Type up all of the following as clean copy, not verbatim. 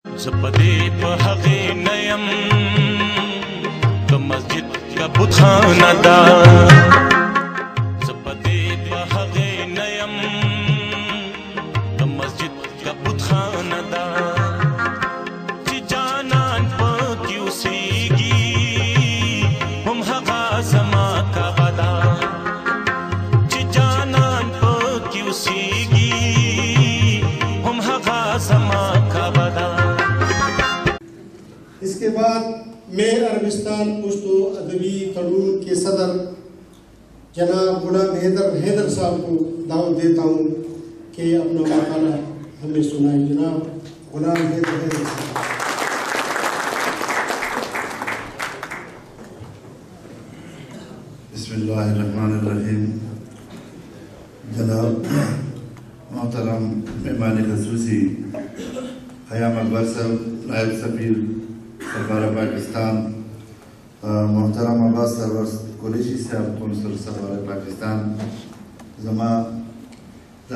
زپدې په هغې نه یم د مسجد کا بتخانه ده زپدې په هغې نه یم د مسجد کا بتخانه ده چې جانان پکې اوسېږي هم هغه زما کعبه ده چې جانان پکې اوسېږي هم هغه زما کعبه ده. इसके बाद मैं अरबिस्तान पुश्तो अदबी तड़ून के सदर जनाब गुलाम हैदर साहब को दावत देता हूँ कि अपना मकाला हमें सुनाएं. जनाब गुलाम हैदर साहब. बिस्मिल्लाहिर्रहमानिर्रहीम. जनाब मोहतरम मेहमान खसूसी ख़याम अकबर साहब, नायब सफ़ीर सरकार पाकिस्तान, मोहतरम अब्बास सरवर कुरैशी साहब, कौंसल सरकार पाकिस्तान, जमा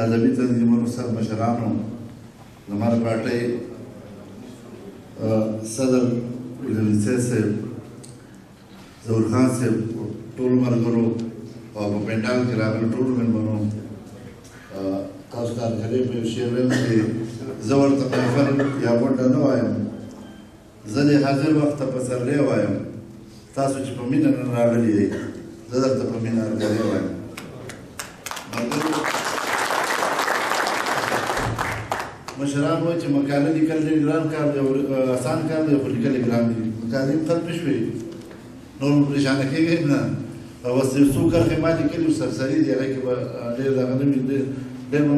अदबी तंजीमों सर मशरानों, हमारे पार्टी सदर से जहूर खान से टोल मरगरो और पेंडाल के रागल टोल में बनो कास्तार घरे पे शेर से जवर तकलीफन या बोटा न आया زه حاضر وخت په سرلې وایم تاسو چې په مینه نن راغلي یئ زه درته په مینه ارګلې وایم. مشران وایي چې مقاله لیکل ډېر ګران کار دی او اسان کار دی خو لیکل یې ګران دي. مقالې ختمې شوې نور پریشانه کېږئ نه او اوس یو څو کرښې ما لیکلي سرسري دي هغې کې به ډېر دغه نه وي ډېر به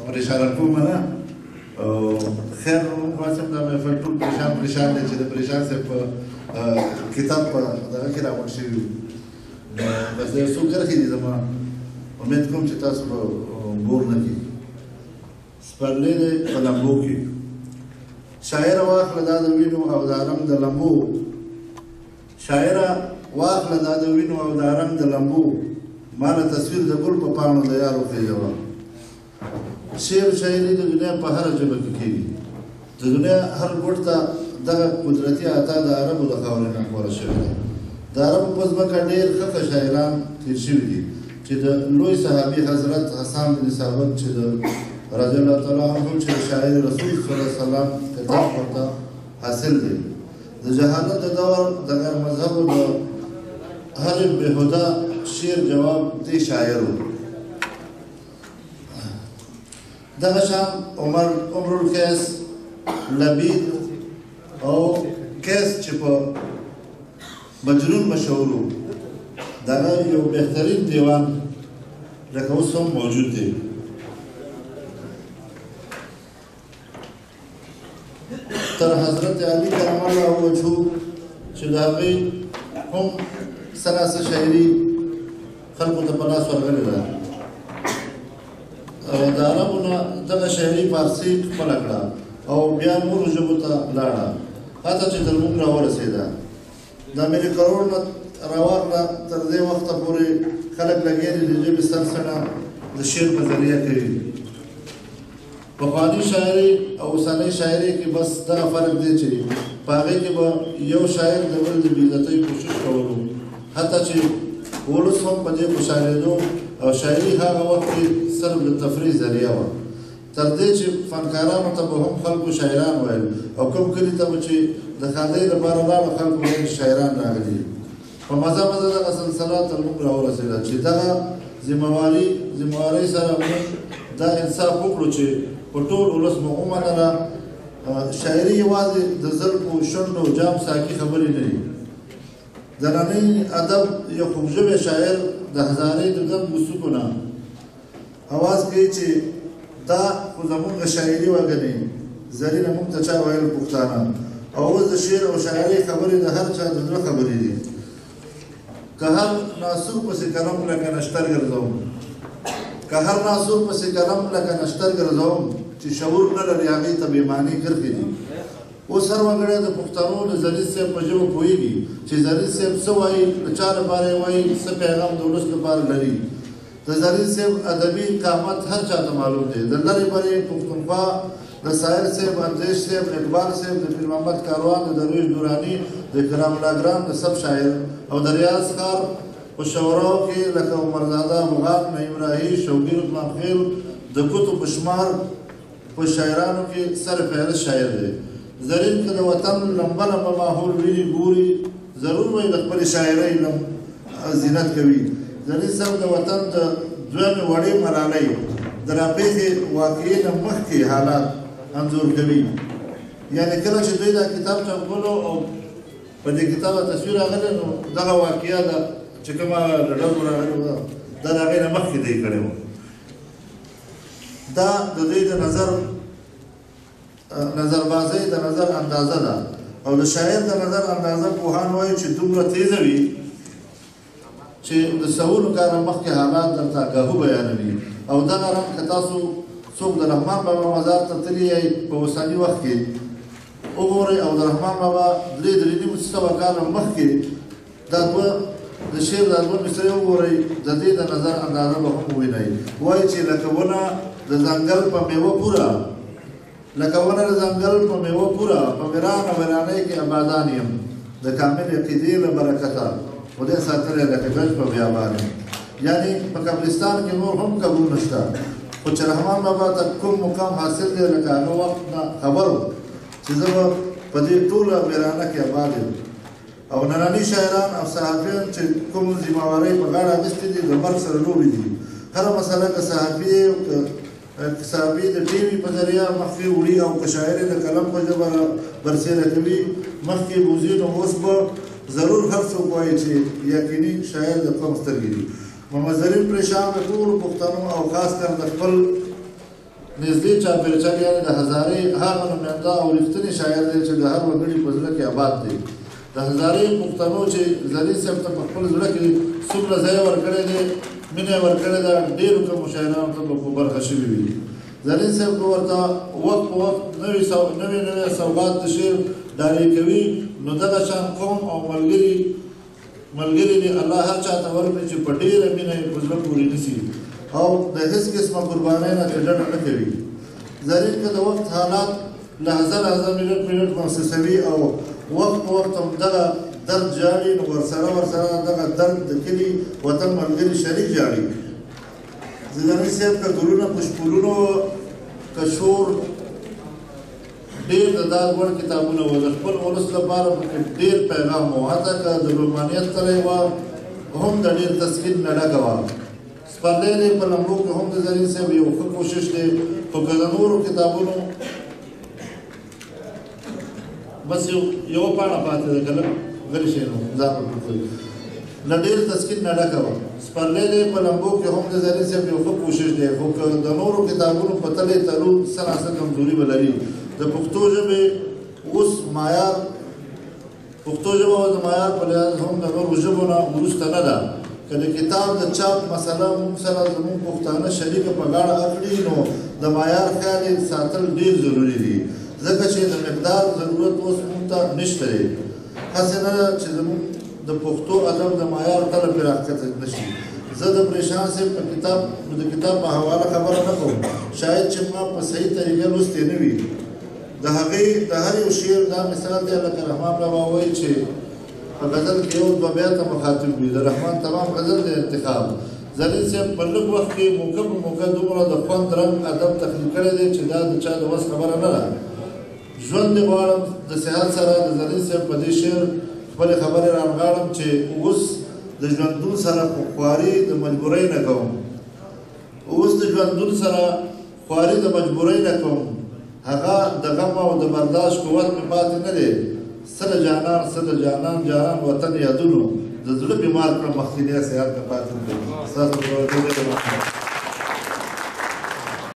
پریشانه کومه نه خیر واسم دا مې فل ټول پریشان دی چې د پریشان صاحب په کتاب په دغه کې راغونډ شوي وو. بس دا یو څو کرښې دي زما امید کوم چې تاسو به بور نه کړي. سپرلی دی په لمبو کې شاعره واخله دا د وینو او د ارم د لمبو شاعره واخله دا د وینو او د ارم د لمبو ماله تصویر د ګل په پاڼو د یار وخېږه. شعر شاعري د دنیا په هره ژبه کې کېږي. د دنیا هر ګوټ ته دغه قدرتي عطا د عربو د خاورې نه خپاره شوې ده. د عربو په ځمکه ډېر ښه شاعران تېر شوي دي چې د لوی صحابي حضرت حسان بن ثابت چې د رضی الله تعالی عنه چې د شاعر رسول صلی الله علیه وسلم خطاب ورته حاصل دی. د جهالت د دور د غیر مذهبو د هر بېهوده شعر جواب دی شاعر و. دغه شان عمر القیس لبید او قیس چې په مجنون مشهور و دغه یو بهترین دیوان لکه اوس هم موجود دی. تر حضرت علی کرم الله وجهه چې د هغې هم څه ناڅه شاعري خلکو ته په لاس ورغلې ده. د عربو نه دغه شاعري فارسي خپله کړه او بیا نورو ژبو ته لاړه حتی چې تر موږ راورسېده. د امیر کروړ نه راواخله تر دې وخته پورې خلک لګیا دي د ژبې سرسره د شعر په ذریعه کوي. پخواني شاعري او اوسنۍ شاعري کې بس دغه فرق دی چې په هغې کې به یو شاعر د بل د بېعزتۍ کوشش کولو حتی چې ولس هم په دې خوشحالېدو او شاعري هغه وخت کې صرف د تفریح ذریعه وه تر دې چې فنکارانو ته به هم خلکو شاعران ویل او کوم کلي ته به چې د ښادۍ لپاره لاړو خلکو ویل شاعران راغلي. په مزه مزه دغه سلسله تر موږ راورسېده چې دغه ذمهوارۍ سره موږ دا انصاف وکړو چې په ټول ولس مو ومنله شاعري یوازې د زلفو شونډو جام ساقي خبرې نه دي. د ننني ادب یو خوږژبی شاعر د هزارې د دم بوسکو نه اواز کوي چې دا خو زمونږ شاعري وګڼئ زرینه موږ ته چا ویل پښتانه او اوس د شعر او شاعرۍ خبرې د هر چا د زړه خبرې دي. که هر ناسور پسې قلم لکه نشتر ګرځوم چې شعور نه لري هغې ته بېمعنې کرښې دي. اوس هر وګړی د پښتنو د زرین صاحب په ژبه پوهېږي چې زرین صاحب څه وایي د چا لپاره یې وایي څه پیغام د ولس لپاره لري. د زرین صاحب ادبي قامت هر چا ته معلوم دی. د لرې برې پښتونخوا د ساحل صاحب، اندیش صاحب، اقبال صاحب، د پیر محمد کاروان، د درویش نوراني، د کرام الله ګران، د سب شاعر او د ریاض ښار په شعراو کې لکه عمرزاده مغان، نعیم راهي، شوګیر عثمان خیل د ګوتو په شمار په شاعرانو کې سر فهرست شاعر دی. زرین که د وطن لمبه لمبه ماحول ویني ګوري، ضرور وایي د خپلې شاعرۍ زینت کوي. زرین صاحب د وطن د دویمې وړې ملالۍ د راپېښې واقعې نه مخکې حالات انځور کوي. یعنې کله چې دوی دا کتاب چاپ کړو او په دې کتاب تصویر راغلی، نو دغه واقعه ده چې کومه د ډزو راغلې وه دا د هغې نه مخکې دی کړې وه. دا د دوی د نظربازۍ د نظر اندازه ده او د شاعر د نظر اندازه پوهان وایي چې دومره تیزه وي چې د سوونو کاله مخکې حالات درته آګاهو بیانوي. او دغه رنګ که تاسو څوک د رحمان بابا مزار ته تللی یئ په اوسني وخت کې وګورئ او د رحمان بابا 3,500 کاله مخکې دا دوه د شعر دا دوه مصرۍ وګورئ، د دې د نظر اندازه به هم ووینئ. وایي چې لکه ونه د ځنګل په میوه پوره، لکه ونه د ځنګل په میوه پوره، په ویرانه ویرانۍ کې آبادان یم، د کامل عقیدې له برکته خدای ساتلی لکه ګنج په بیابان یم. یعنې په قبرستان کې نور هم قبرونه شته، خو چې رحمان بابا ته کوم مقام حاصل دی لکه هغه وخت نه خبر و چې زه به په دې ټوله ویرانه کې آباد یم. او ننني شاعران او صحافیان چې کوم ذمهوارۍ په غاړه اخیستې دي د مرګ سره لوبې دي. هره مسله که صحافي صحافي د ټي وي په ذریعه مخکې وړي او که شاعر د قلم په ژبه برسېره کوي مخکې بوځي، نو اوس به ضرور هر څوک وایي چې یقیني شاعر د قوم سترګې دي. محمد زرین پریشان د ټولو پښتنو او خاص کر د خپل نږدې چاپېریال یعنې د هزارې هغه نماینده او رښتینی شاعر دی چې د هر وګړي په زړه کې آباد دی. د هزارې پښتنو چې زرین صاحب ته په خپل زړه کې څومره ځای ورکړی دی، مینه یې ورکړې ده، ډېرو کمو شاعرانو ته به په برخه شوي وي. زرین صاحب به ورته وخت په وخت نوې سوغات د شعر ډالۍ کوي. نو دغه شان قوم او ملګري دې الله هر چا ته ورکړي چې په ډېره مینه یې په زړه پورې نیسي او د هېڅ قسمه قربانۍ نه ترې ډډه نه کوي. زرین که د وخت حالات لحظه منټ محسوسوي او وخت په وخت هم دغه درد جاړي، نو ورسره دغه درد د کلي وطن ملګري شریک جاړي. زرین صاحب که ګلونه په شپولونو که شور ډېر د داد وړ کتابونه وو، د خپل ولس لپاره پکې ډېر پیغام و، حتی که د رومانیت تلی وه هم د ډېر تسکین نه ډکه وه. سپرلی دی په لمبو کې هم د زرین صاحب یو ښه کوشش دی، خو که د نورو کتابونو بس یوه پاڼه پاتې ده که نه غلی شئ نو ځان ورپورې له ډېر تسکین نه ډکه وه. سپرلی دی په لمبو کې هم د زرین صاحب یو ښه کوشش دی، خو که د نورو کتابونو په تلی تلو څه ناڅه کمزوري به لري. د پښتو ژبې اوس معیار، پښتو ژبه د معیار په لحاظ هم د نورو ژبو نه وروسته نه ده. که د کتاب د چاپ مسله موږ سره زموږ پښتانه شریکه په غاړه اخلي، نو د معیار خیال یې ساتل ډېر ضروري دي، ځکه چې د مقدار ضرورت اوس موږ ته نشته دی. هسې نه ده چې زموږ د پښتو ادب د معیار تله پرې راښکته نه شي. زه د پریشان صاحب په کتاب په حواله خبره نه کوم، شاید چې ما په صحیح طریقه لوستی نه وي. د هغې د هر یو شعر دا مثال دی لکه رحمان بابا وایي چې په غزل کې یو دوه بیته مخاطب وي، د رحمان تمام غزل د انتخاب. زرین صاحب په لږ وخت کې موقع په موقع دومره د خوند رنګ ادب تخلیق کړی دی چې دا د چا د وس خبره نه ده. ژوند دې غواړم د صحت سره د زرین صاحب په دې شعر خپلې خبرې رانغاړم چې اوس د ژوندون سره خواري د مجبورۍ نه کوم، اوس د ژوندون سره خواري د مجبورۍ نه کوم، هغه د غم او د برداشت قوت مې پاتې نه دی. څه د جانان جانان وطن یادونو د زړه بیمار کړم مخکې صحت مې پاتې نه دی. ستاسو